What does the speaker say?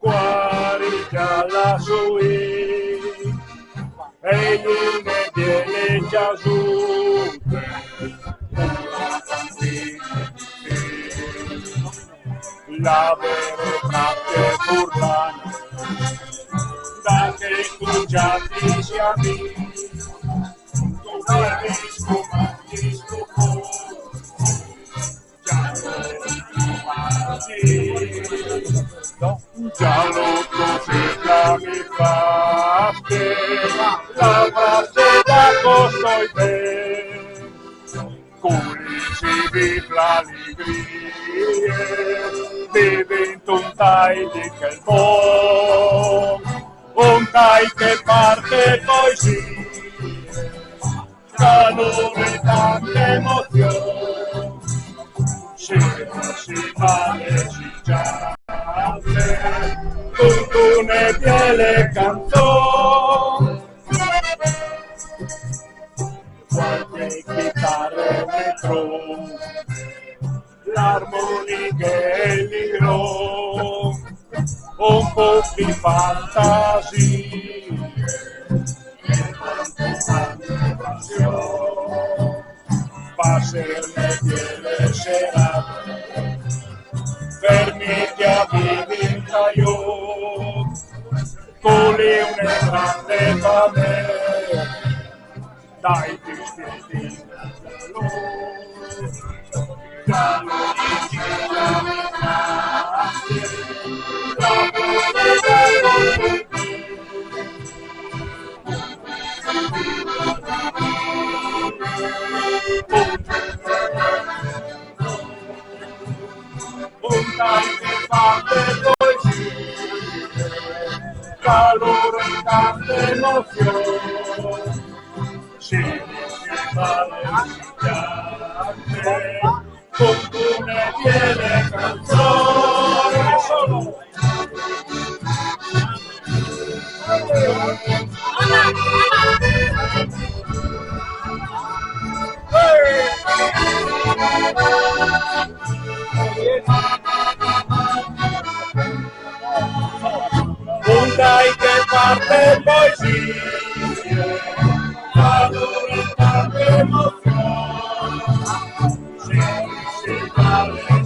Guaricala sui, egli ne viene già su. La verità che furlana, da che tu già ti siami, tu devi scomatti scopò, già lo così mi fatte, la frase da costo e te, cui si vive l'allegria, diventa un tai di quel un tai che parte poi sì, calore tante emozioni, si male si già. Tu ne piele canzone, qualche chitarra ne trova, l'armonica e l'iro, un po' di fantasia e tante passioni, passerne piele serate, fermiti a vivere io, coli una grande fame, dai ti spieghi la un tai che parte poesie, calore e tante emozioni, si male si piange, con una piene canzone solo. Un dai che parte poesie, calore e tante emozioni, si vale.